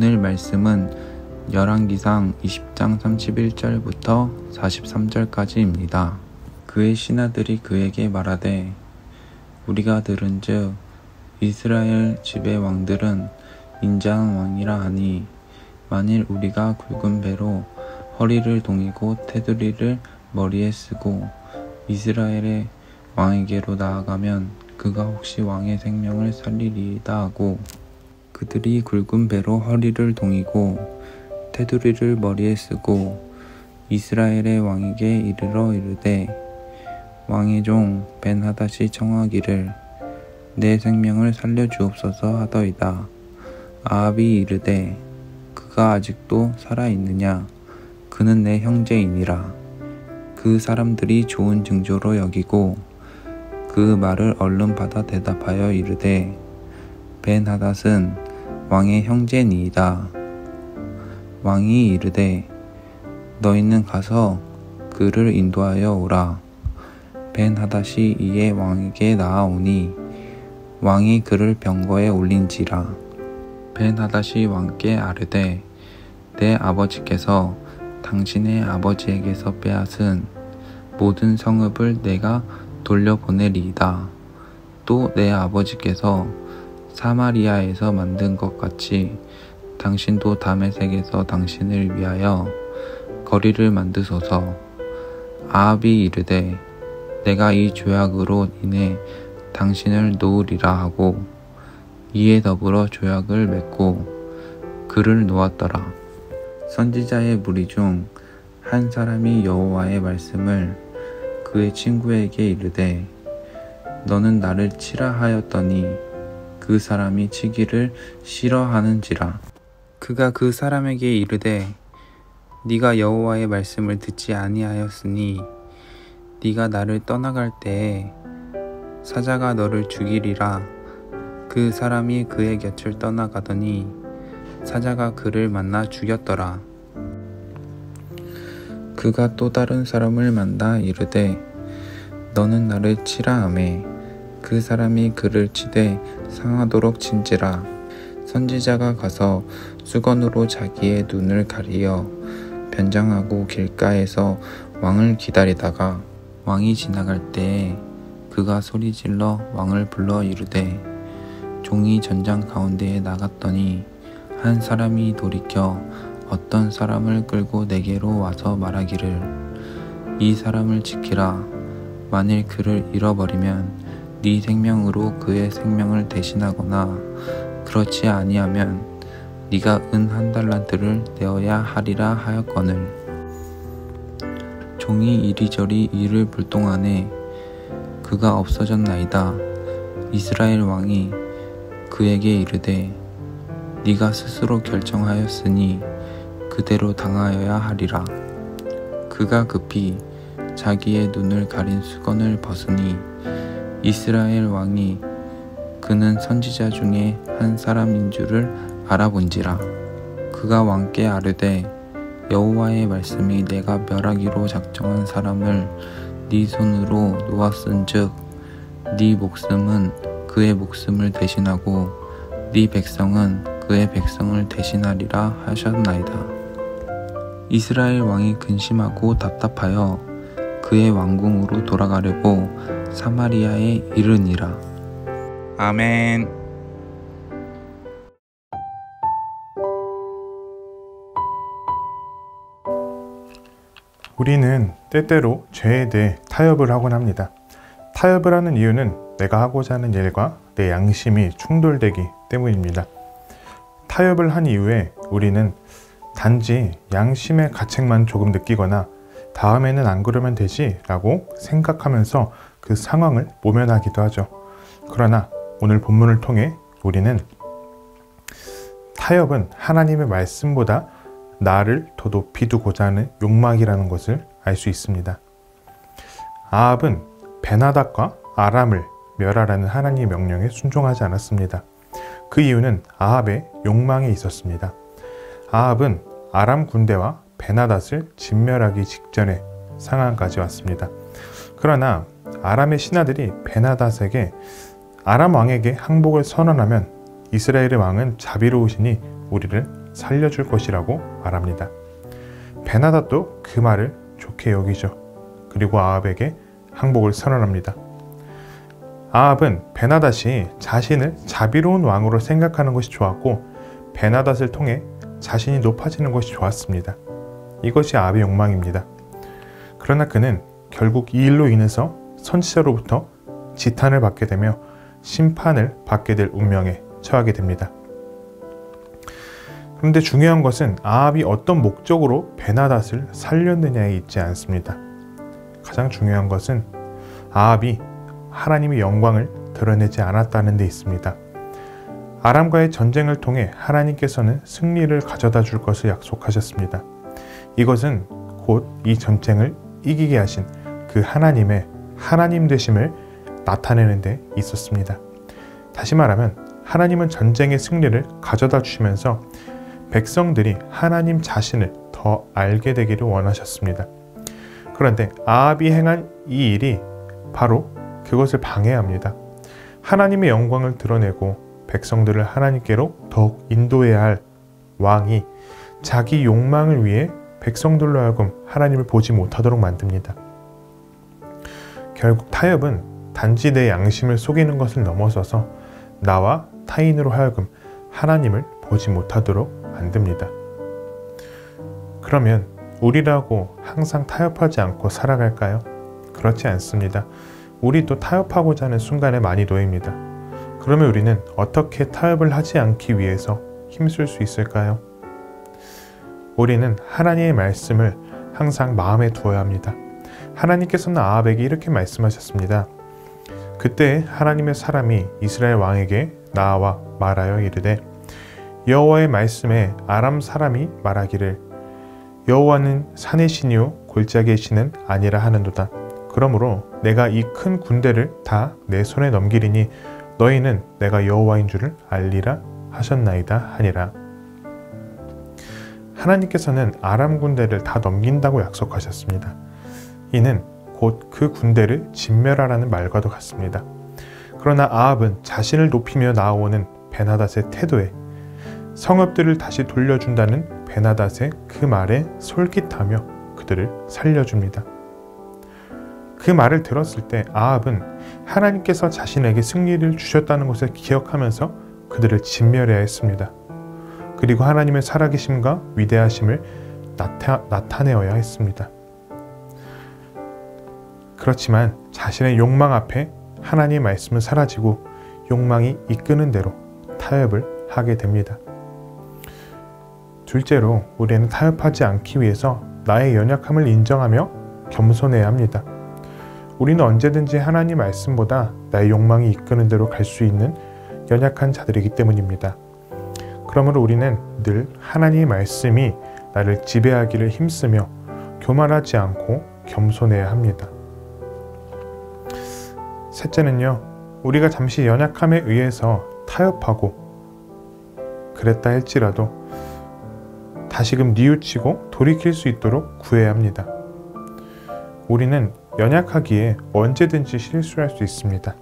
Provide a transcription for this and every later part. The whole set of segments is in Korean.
오늘 말씀은 열왕기상 20장 31절부터 43절까지입니다. 그의 신하들이 그에게 말하되 우리가 들은즉 이스라엘 집의 왕들은 인자한 왕이라 하니 만일 우리가 굵은 배로 허리를 동이고 테두리를 머리에 쓰고 이스라엘의 왕에게로 나아가면 그가 혹시 왕의 생명을 살리리이다 하고 그들이 굵은 배로 허리를 동이고 테두리를 머리에 쓰고 이스라엘의 왕에게 이르러 이르되 왕의 종 벤하닷이 청하기를 내 생명을 살려주옵소서 하더이다. 아합이 이르되 그가 아직도 살아있느냐? 그는 내 형제이니라. 그 사람들이 좋은 징조로 여기고 그 말을 얼른 받아 대답하여 이르되 벤하닷은 왕의 형제니이다. 왕이 이르되 너희는 가서 그를 인도하여 오라. 벤하닷이 이에 왕에게 나아오니 왕이 그를 병거에 올린지라. 벤하닷이 왕께 아뢰되 내 아버지께서 당신의 아버지에게서 빼앗은 모든 성읍을 내가 돌려보내리이다. 또 내 아버지께서 사마리아에서 만든 것 같이 당신도 다메섹에서 당신을 위하여 거리를 만드소서. 아합이 이르되 내가 이 조약으로 인해 당신을 놓으리라 하고 이에 더불어 조약을 맺고 그를 놓았더라. 선지자의 무리 중 한 사람이 여호와의 말씀을 그의 친구에게 이르되 너는 나를 치라 하였더니 그 사람이 치기를 싫어하는지라. 그가 그 사람에게 이르되 네가 여호와의 말씀을 듣지 아니하였으니 네가 나를 떠나갈 때에 사자가 너를 죽이리라. 그 사람이 그의 곁을 떠나가더니 사자가 그를 만나 죽였더라. 그가 또 다른 사람을 만나 이르되 너는 나를 치라 하매 그 사람이 그를 치되 상하도록 친지라. 선지자가 가서 수건으로 자기의 눈을 가리어 변장하고 길가에서 왕을 기다리다가 왕이 지나갈 때에 그가 소리질러 왕을 불러 이르되 종이 전장 가운데에 나갔더니 한 사람이 돌이켜 어떤 사람을 끌고 내게로 와서 말하기를 이 사람을 지키라. 만일 그를 잃어버리면 네 생명으로 그의 생명을 대신하거나 그렇지 아니하면 네가 은 1달란트를 내어야 하리라 하였거늘 종이 이리저리 이를 불동하네 그가 없어졌나이다. 이스라엘 왕이 그에게 이르되 네가 스스로 결정하였으니 그대로 당하여야 하리라. 그가 급히 자기의 눈을 가린 수건을 벗으니 이스라엘 왕이 그는 선지자 중에 한 사람인 줄을 알아본지라. 그가 왕께 아뢰되 여호와의 말씀이 내가 멸하기로 작정한 사람을 네 손으로 놓았은즉 네 목숨은 그의 목숨을 대신하고 네 백성은 그의 백성을 대신하리라 하셨나이다. 이스라엘 왕이 근심하고 답답하여 그의 왕궁으로 돌아가려고 사마리아에 이르니라. 아멘. 우리는 때때로 죄에 대해 타협을 하곤 합니다. 타협을 하는 이유는 내가 하고자 하는 일과 내 양심이 충돌되기 때문입니다. 타협을 한 이후에 우리는 단지 양심의 가책만 조금 느끼거나 다음에는 안 그러면 되지 라고 생각하면서 그 상황을 모면하기도 하죠. 그러나 오늘 본문을 통해 우리는 타협은 하나님의 말씀보다 나를 더 높이 두고자 하는 욕망이라는 것을 알 수 있습니다. 아합은 벤하닷과 아람을 멸하라는 하나님의 명령에 순종하지 않았습니다. 그 이유는 아합의 욕망에 있었습니다. 아합은 아람 군대와 벤하닷을 진멸하기 직전의 상황까지 왔습니다. 그러나 아람의 신하들이 벤하닷에게 아람 왕에게 항복을 선언하면 이스라엘의 왕은 자비로우시니 우리를 살려줄 것이라고 말합니다. 베나닷도 그 말을 좋게 여기죠. 그리고 아합에게 항복을 선언합니다. 아합은 베나닷이 자신을 자비로운 왕으로 생각하는 것이 좋았고 베나닷을 통해 자신이 높아지는 것이 좋았습니다. 이것이 아합의 욕망입니다. 그러나 그는 결국 이 일로 인해서 선지자로부터 지탄을 받게 되며 심판을 받게 될 운명에 처하게 됩니다. 그런데 중요한 것은 아합이 어떤 목적으로 베나닷을 살렸느냐에 있지 않습니다. 가장 중요한 것은 아합이 하나님의 영광을 드러내지 않았다는 데 있습니다. 아람과의 전쟁을 통해 하나님께서는 승리를 가져다 줄 것을 약속하셨습니다. 이것은 곧 이 전쟁을 이기게 하신 그 하나님의 하나님 되심을 나타내는 데 있었습니다. 다시 말하면 하나님은 전쟁의 승리를 가져다 주시면서 백성들이 하나님 자신을 더 알게 되기를 원하셨습니다. 그런데 아합이 행한 이 일이 바로 그것을 방해합니다. 하나님의 영광을 드러내고 백성들을 하나님께로 더욱 인도해야 할 왕이 자기 욕망을 위해 백성들로 하여금 하나님을 보지 못하도록 만듭니다. 결국 타협은 단지 내 양심을 속이는 것을 넘어서서 나와 타인으로 하여금 하나님을 보지 못하도록 만듭니다. 그러면 우리라고 항상 타협하지 않고 살아갈까요? 그렇지 않습니다. 우리도 타협하고자 하는 순간에 많이 놓입니다. 그러면 우리는 어떻게 타협을 하지 않기 위해서 힘쓸 수 있을까요? 우리는 하나님의 말씀을 항상 마음에 두어야 합니다. 하나님께서는 아합에게 이렇게 말씀하셨습니다. 그때 하나님의 사람이 이스라엘 왕에게 나와 말하여 이르되 여호와의 말씀에 아람 사람이 말하기를 여호와는 산의 신이요 골짜기의 신은 아니라 하는도다. 그러므로 내가 이 큰 군대를 다 내 손에 넘기리니 너희는 내가 여호와인 줄을 알리라 하셨나이다 하니라. 하나님께서는 아람 군대를 다 넘긴다고 약속하셨습니다. 이는 곧 그 군대를 진멸하라는 말과도 같습니다. 그러나 아합은 자신을 높이며 나아오는 베나닷의 태도에 성읍들을 다시 돌려준다는 베나닷의 그 말에 솔깃하며 그들을 살려줍니다. 그 말을 들었을 때 아합은 하나님께서 자신에게 승리를 주셨다는 것을 기억하면서 그들을 진멸해야 했습니다. 그리고 하나님의 살아계심과 위대하심을 나타내어야 했습니다. 그렇지만 자신의 욕망 앞에 하나님의 말씀은 사라지고 욕망이 이끄는 대로 타협을 하게 됩니다. 둘째로 우리는 타협하지 않기 위해서 나의 연약함을 인정하며 겸손해야 합니다. 우리는 언제든지 하나님 말씀보다 나의 욕망이 이끄는 대로 갈 수 있는 연약한 자들이기 때문입니다. 그러므로 우리는 늘 하나님의 말씀이 나를 지배하기를 힘쓰며 교만하지 않고 겸손해야 합니다. 셋째는요, 우리가 잠시 연약함에 의해서 타협하고 그랬다 할지라도 다시금 뉘우치고 돌이킬 수 있도록 구해야 합니다. 우리는 연약하기에 언제든지 실수할 수 있습니다.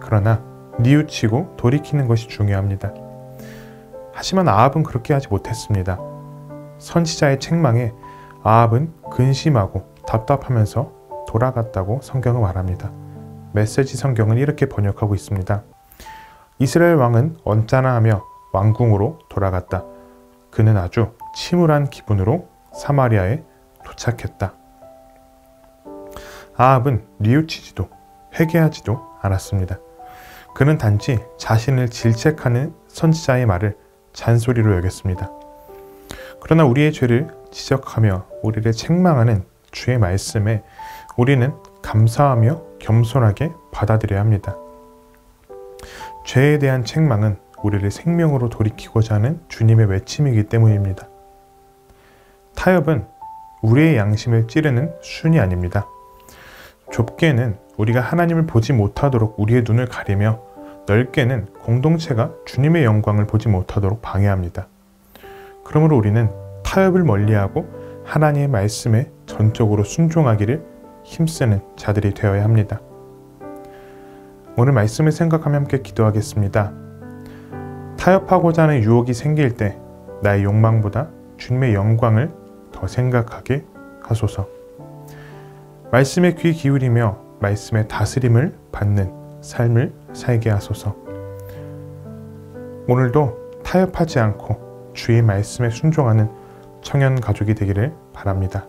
그러나 뉘우치고 돌이키는 것이 중요합니다. 하지만 아합은 그렇게 하지 못했습니다. 선지자의 책망에 아합은 근심하고 답답하면서 돌아갔다고 성경은 말합니다. 메시지 성경은 이렇게 번역하고 있습니다. 이스라엘 왕은 언짢아하며 왕궁으로 돌아갔다. 그는 아주 침울한 기분으로 사마리아에 도착했다. 아합은 뉘우치지도 회개하지도 않았습니다. 그는 단지 자신을 질책하는 선지자의 말을 잔소리로 여겼습니다. 그러나 우리의 죄를 지적하며 우리를 책망하는 주의 말씀에 우리는 감사하며 겸손하게 받아들여야 합니다. 죄에 대한 책망은 우리를 생명으로 돌이키고자 하는 주님의 외침이기 때문입니다. 타협은 우리의 양심을 찌르는 순이 아닙니다. 좁게는 우리가 하나님을 보지 못하도록 우리의 눈을 가리며 넓게는 공동체가 주님의 영광을 보지 못하도록 방해합니다. 그러므로 우리는 타협을 멀리하고 하나님의 말씀에 전적으로 순종하기를 힘쓰는 자들이 되어야 합니다. 오늘 말씀을 생각하며 함께 기도하겠습니다. 타협하고자 하는 유혹이 생길 때 나의 욕망보다 주님의 영광을 더 생각하게 하소서. 말씀에 귀 기울이며 말씀의 다스림을 받는 삶을 살게 하소서. 오늘도 타협하지 않고 주의 말씀에 순종하는 청년 가족이 되기를 바랍니다.